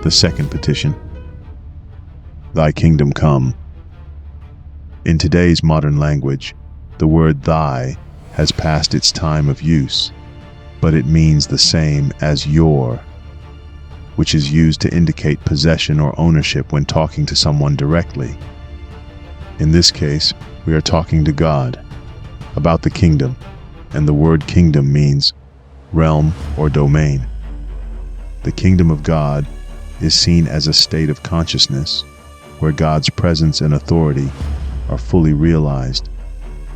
The second petition, Thy kingdom come. In today's modern language, the word thy has passed its time of use, but it means the same as your, which is used to indicate possession or ownership when talking to someone directly. In this case, we are talking to God about the kingdom, and the word kingdom means realm or domain. The kingdom of God is seen as a state of consciousness where God's presence and authority are fully realized.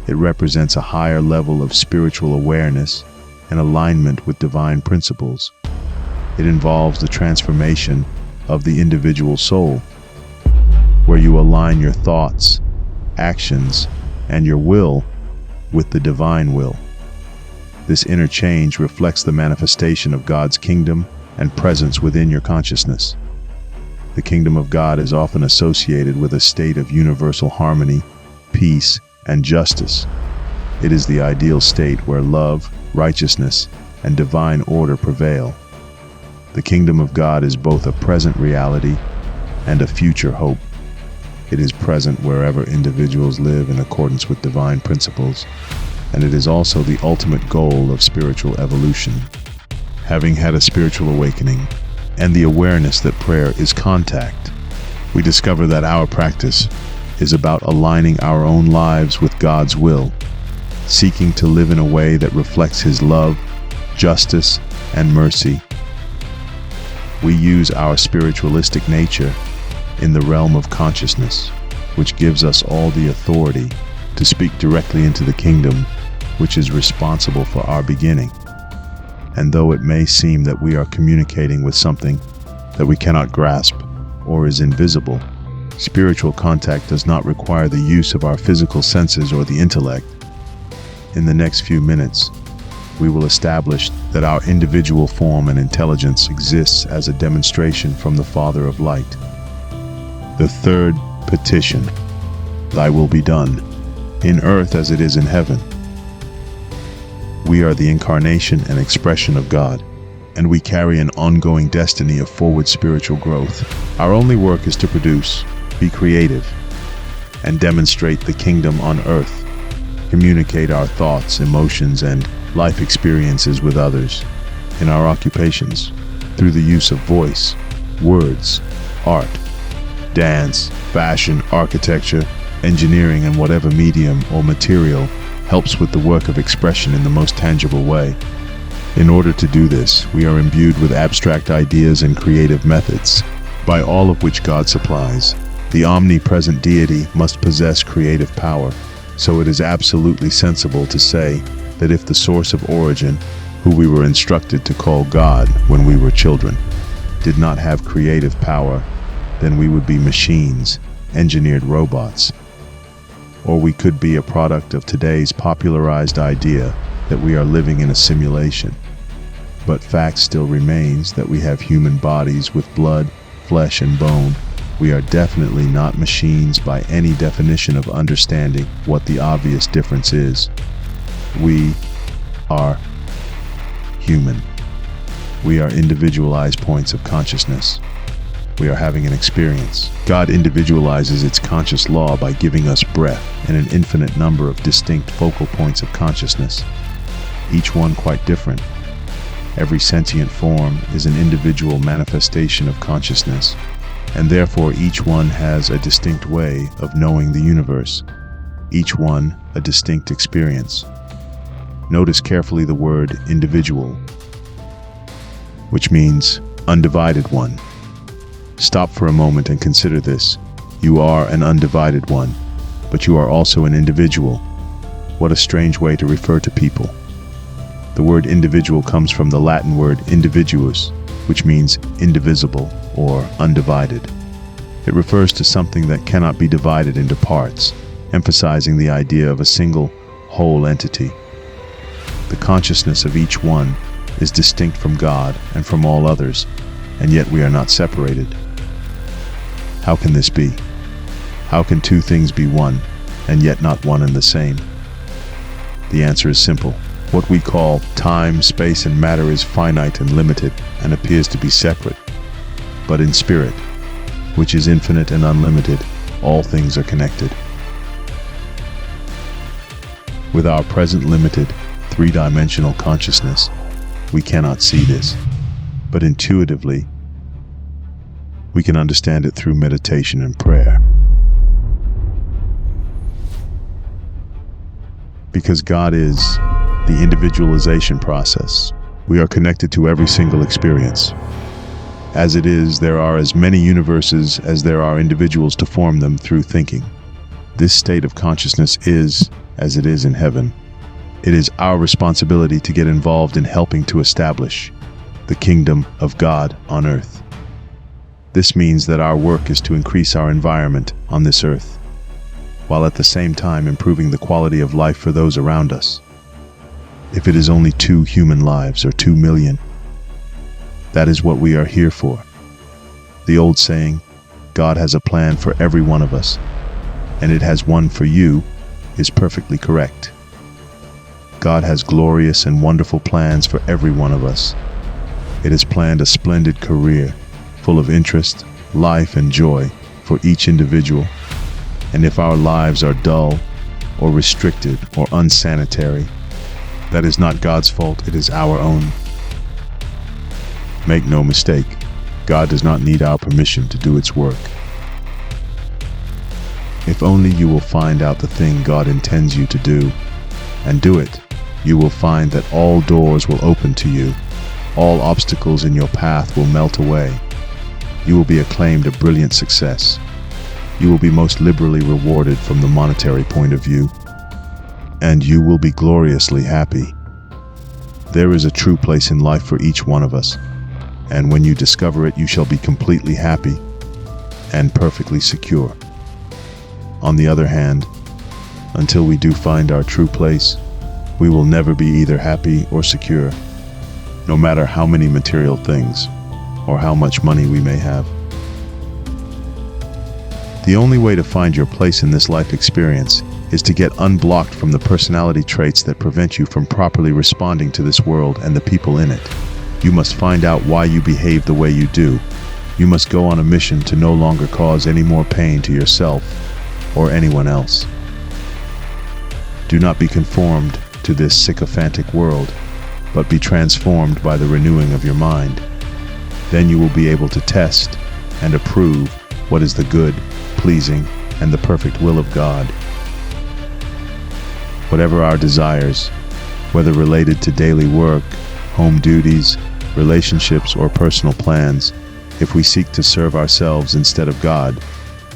It represents a higher level of spiritual awareness and alignment with divine principles. It involves the transformation of the individual soul, where you align your thoughts, actions, and your will with the divine will. This interchange reflects the manifestation of God's kingdom and presence within your consciousness. The kingdom of God is often associated with a state of universal harmony, peace, and justice. It is the ideal state where love, righteousness, and divine order prevail. The kingdom of God is both a present reality and a future hope. It is present wherever individuals live in accordance with divine principles, and it is also the ultimate goal of spiritual evolution. Having had a spiritual awakening and the awareness that prayer is contact, we discover that our practice is about aligning our own lives with God's will, seeking to live in a way that reflects His love, justice, and mercy. We use our spiritualistic nature in the realm of consciousness, which gives us all the authority to speak directly into the kingdom, which is responsible for our beginning. And though it may seem that we are communicating with something that we cannot grasp or is invisible, spiritual contact does not require the use of our physical senses or the intellect. In the next few minutes, we will establish that our individual form and intelligence exists as a demonstration from the Father of Light. The third petition, Thy will be done, in earth as it is in heaven. We are the incarnation and expression of God, and we carry an ongoing destiny of forward spiritual growth. Our only work is to produce, be creative, and demonstrate the kingdom on earth, communicate our thoughts, emotions, and life experiences with others, in our occupations, through the use of voice, words, art, dance, fashion, architecture, engineering, and whatever medium or material helps with the work of expression in the most tangible way. In order to do this, we are imbued with abstract ideas and creative methods, by all of which God supplies. The omnipresent deity must possess creative power, so it is absolutely sensible to say that if the source of origin, who we were instructed to call God when we were children, did not have creative power, then we would be machines, engineered robots. Or we could be a product of today's popularized idea that we are living in a simulation. But fact still remains that we have human bodies with blood, flesh, and bone. We are definitely not machines by any definition of understanding what the obvious difference is. We are human. We are individualized points of consciousness. We are having an experience. God individualizes its conscious law by giving us breath and an infinite number of distinct focal points of consciousness, each one quite different. Every sentient form is an individual manifestation of consciousness, and therefore each one has a distinct way of knowing the universe, each one a distinct experience. Notice carefully the word individual, which means undivided one. Stop for a moment and consider this. You are an undivided one, but you are also an individual. What a strange way to refer to people. The word individual comes from the Latin word individuus, which means indivisible or undivided. It refers to something that cannot be divided into parts, emphasizing the idea of a single, whole entity. The consciousness of each one is distinct from God and from all others, and yet we are not separated. How can this be? How can two things be one, and yet not one and the same? The answer is simple. What we call time, space, and matter is finite and limited, and appears to be separate. but in spirit, which is infinite and unlimited. All things are connected. With our present limited, three-dimensional consciousness, we cannot see this, but intuitively, we can understand it through meditation and prayer. Because God is the individualization process, we are connected to every single experience. As it is, there are as many universes as there are individuals to form them through thinking. This state of consciousness is, as it is in heaven. It is our responsibility to get involved in helping to establish the kingdom of God on earth. This means that our work is to increase our environment on this earth, while at the same time improving the quality of life for those around us. If it is only 2 human lives or 2 million, that is what we are here for. The old saying, God has a plan for every one of us, and it has one for you, is perfectly correct. God has glorious and wonderful plans for every one of us. It has planned a splendid career, full of interest, life, and joy for each individual. And if our lives are dull, or restricted, or unsanitary, that is not God's fault, it is our own. Make no mistake, God does not need our permission to do its work. If only you will find out the thing God intends you to do, and do it, you will find that all doors will open to you, all obstacles in your path will melt away. You will be acclaimed a brilliant success. You will be most liberally rewarded from the monetary point of view, and you will be gloriously happy. There is a true place in life for each one of us, and when you discover it, you shall be completely happy and perfectly secure. On the other hand, until we do find our true place, we will never be either happy or secure, no matter how many material things or how much money we may have. The only way to find your place in this life experience is to get unblocked from the personality traits that prevent you from properly responding to this world and the people in it. You must find out why you behave the way you do. You must go on a mission to no longer cause any more pain to yourself or anyone else. Do not be conformed to this sycophantic world, but be transformed by the renewing of your mind. Then you will be able to test and approve what is the good, pleasing, and the perfect will of God. Whatever our desires, whether related to daily work, home duties, relationships, or personal plans, if we seek to serve ourselves instead of God,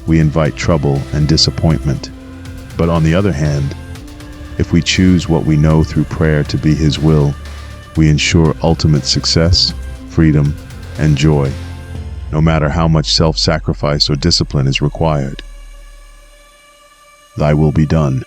we invite trouble and disappointment. But on the other hand, if we choose what we know through prayer to be His will, we ensure ultimate success, freedom, and joy, no matter how much self-sacrifice or discipline is required. Thy will be done.